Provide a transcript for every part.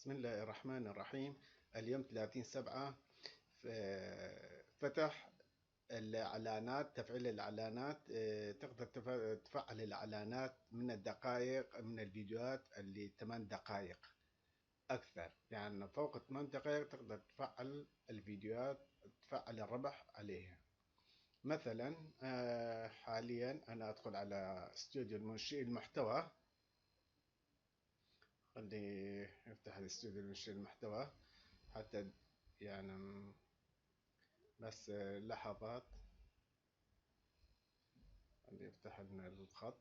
بسم الله الرحمن الرحيم. اليوم 30/7. فتح الإعلانات، تفعيل الإعلانات. تقدر تفعل الإعلانات من الدقائق، من الفيديوهات اللي 8 دقائق أكثر، يعني فوق 8 دقائق تقدر تفعل الفيديوهات، تفعل الربح عليها. مثلا حاليا أنا أدخل على استوديو المنشئ المحتوى. خلي افتح الاستوديو المنشئ المحتوى حتى يعني بس لحظات. خلي يفتح لنا الخط.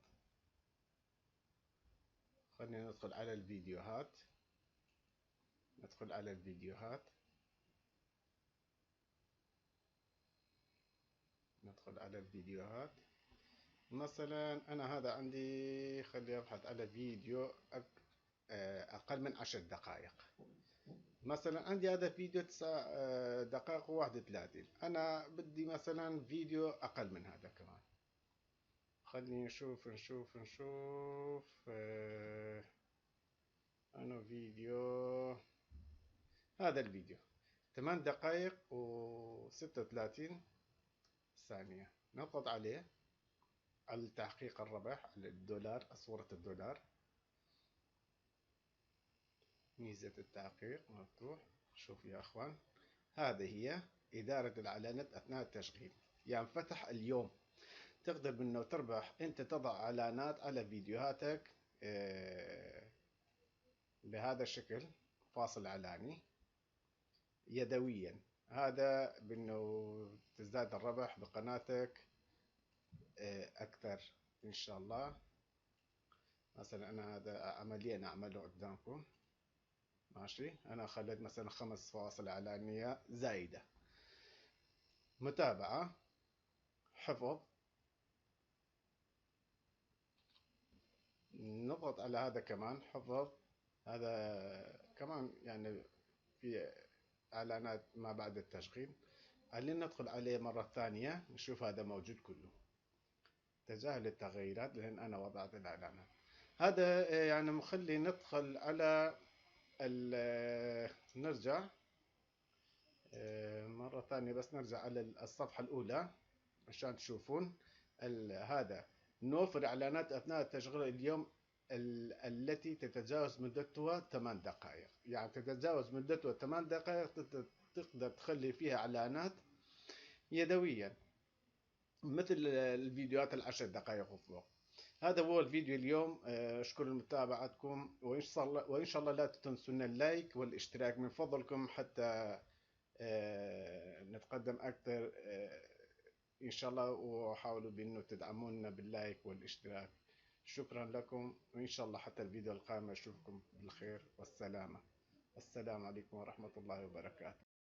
خلينا ندخل على الفيديوهات. ندخل على الفيديوهات. ندخل على الفيديوهات. مثلا أنا هذا عندي، خلي أبحث على فيديو أقل من 10 دقائق. مثلا عندي هذا فيديو 9 دقائق و31. أنا بدي مثلا فيديو أقل من هذا كمان. خليني نشوف أنا فيديو، هذا الفيديو 8 دقائق و36 ثانية. نضغط عليه، على تحقيق الربح، على الدولار، صورة الدولار، ميزة التحقيق مفتوح. شوف يا أخوان، هذه هي إدارة الإعلانات أثناء التشغيل. يعني فتح اليوم تقدر منه تربح. أنت تضع إعلانات على فيديوهاتك بهذا الشكل، فاصل إعلاني يدويا. هذا بأنه تزداد الربح بقناتك أكثر إن شاء الله. مثلا أنا هذا عمليا أعمله قدامكم، ماشي. أنا خليت مثلا 5 فواصل إعلانية زايدة. متابعة، حفظ. نضغط على هذا كمان، حفظ. هذا كمان يعني في إعلانات ما بعد التشغيل. خلينا ندخل عليه مرة ثانية نشوف هذا موجود كله. تجاهل التغييرات لأن أنا وضعت الإعلانات. هذا يعني مخلي ندخل على نرجع مرة ثانية، بس نرجع على الصفحة الأولى عشان تشوفون هذا. نوفر إعلانات أثناء التشغيل اليوم التي تتجاوز مدتها 8 دقائق. يعني تتجاوز مدتها 8 دقائق تقدر تخلي فيها إعلانات يدويا، مثل الفيديوهات 10 دقائق وفوق. هذا هو الفيديو اليوم. أشكر متابعتكم، وإن شاء الله لا تنسون اللايك والاشتراك من فضلكم حتى نتقدم أكثر إن شاء الله. وحاولوا بأنه تدعمونا باللايك والاشتراك. شكرا لكم، وإن شاء الله حتى الفيديو القادم أشوفكم بالخير والسلامة. السلام عليكم ورحمة الله وبركاته.